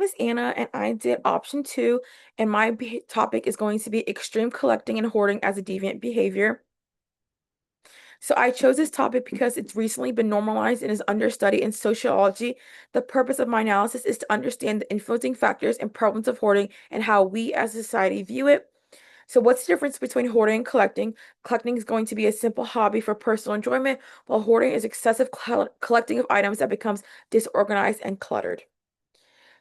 is Anna, and I did option two, and my topic is going to be extreme collecting and hoarding as a deviant behavior. So I chose this topic because it's recently been normalized and is understudied in sociology. The purpose of my analysis is to understand the influencing factors and problems of hoarding and how we as a society view it. So what's the difference between hoarding and collecting? Collecting is going to be a simple hobby for personal enjoyment, while hoarding is excessive collecting of items that becomes disorganized and cluttered.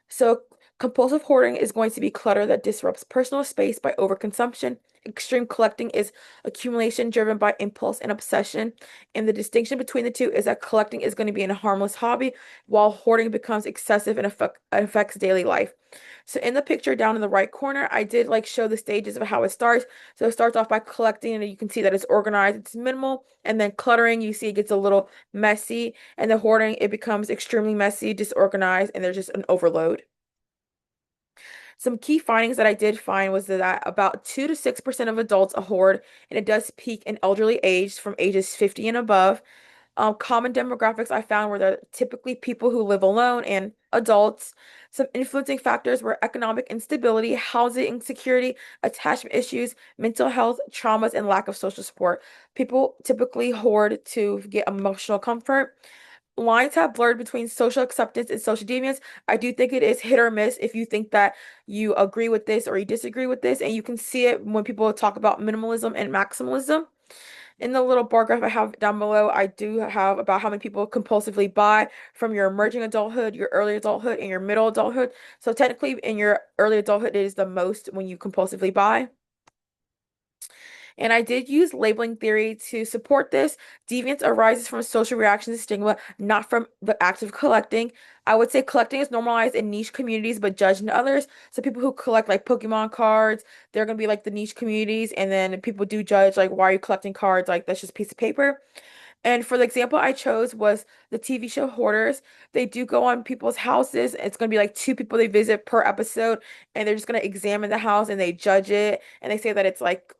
So, compulsive hoarding is going to be clutter that disrupts personal space by overconsumption. Extreme collecting is accumulation driven by impulse and obsession. And the distinction between the two is that collecting is going to be a harmless hobby, while hoarding becomes excessive and affects daily life. So, in the picture down in the right corner, I did like show the stages of how it starts. So, it starts off by collecting, and you can see that it's organized, it's minimal. And then cluttering, you see it gets a little messy. And the hoarding, it becomes extremely messy, disorganized, and there's just an overload. Some key findings that I did find was that about 2 to 6% of adults hoard, and it does peak in elderly age from ages 50 and above. Common demographics I found were that typically people who live alone and adults. Some influencing factors were economic instability, housing insecurity, attachment issues, mental health, traumas, and lack of social support. People typically hoard to get emotional comfort. Lines have blurred between social acceptance and social deviance. I do think it is hit or miss if you think that you agree with this or you disagree with this, and you can see it when people talk about minimalism and maximalism. In the little bar graph I have down below, I do have about how many people compulsively buy from your emerging adulthood, your early adulthood, and your middle adulthood. So technically, in your early adulthood, it is the most when you compulsively buy. And I did use labeling theory to support this. Deviance arises from social reactions to stigma, not from the act of collecting. I would say collecting is normalized in niche communities, but judged in others. So people who collect like Pokemon cards, they're gonna be like the niche communities, and then people do judge like, why are you collecting cards? Like that's just a piece of paper. And for the example I chose was the TV show Hoarders. They do go on people's houses. It's going to be like two people they visit per episode, and they're just going to examine the house and they judge it. And they say that it's like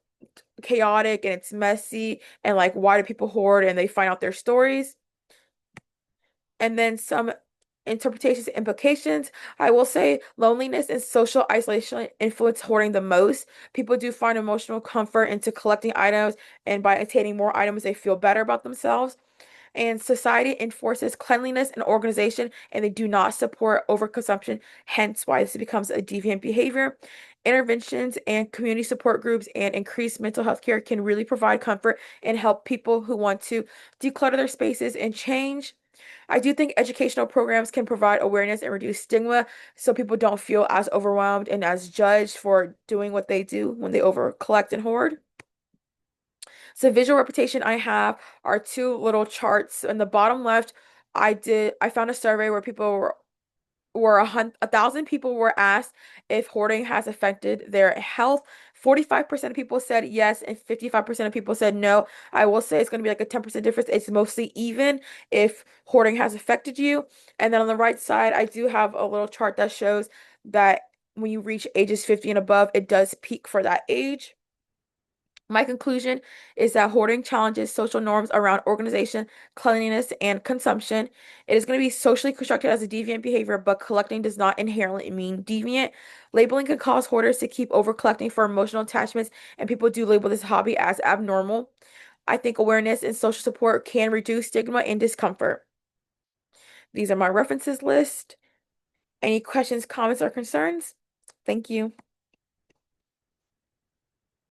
chaotic and it's messy and like why do people hoard, and they find out their stories. And then some interpretations and implications. I will say loneliness and social isolation influence hoarding the most. People do find emotional comfort into collecting items, and by attaining more items, they feel better about themselves. And society enforces cleanliness and organization, and they do not support overconsumption, hence why this becomes a deviant behavior. Interventions and community support groups and increased mental health care can really provide comfort and help people who want to declutter their spaces and change. I do think educational programs can provide awareness and reduce stigma so people don't feel as overwhelmed and as judged for doing what they do when they over collect and hoard. So visual representation I have are two little charts. In the bottom left, I found a survey where people were 1,000 people were asked if hoarding has affected their health. 45% of people said yes, and 55% of people said no. I will say it's going to be like a 10% difference. It's mostly even if hoarding has affected you. And then on the right side, I do have a little chart that shows that when you reach ages 50 and above, it does peak for that age. My conclusion is that hoarding challenges social norms around organization, cleanliness, and consumption. It is going to be socially constructed as a deviant behavior, but collecting does not inherently mean deviant. Labeling can cause hoarders to keep over collecting for emotional attachments, and people do label this hobby as abnormal. I think awareness and social support can reduce stigma and discomfort. These are my references list. Any questions, comments, or concerns? Thank you.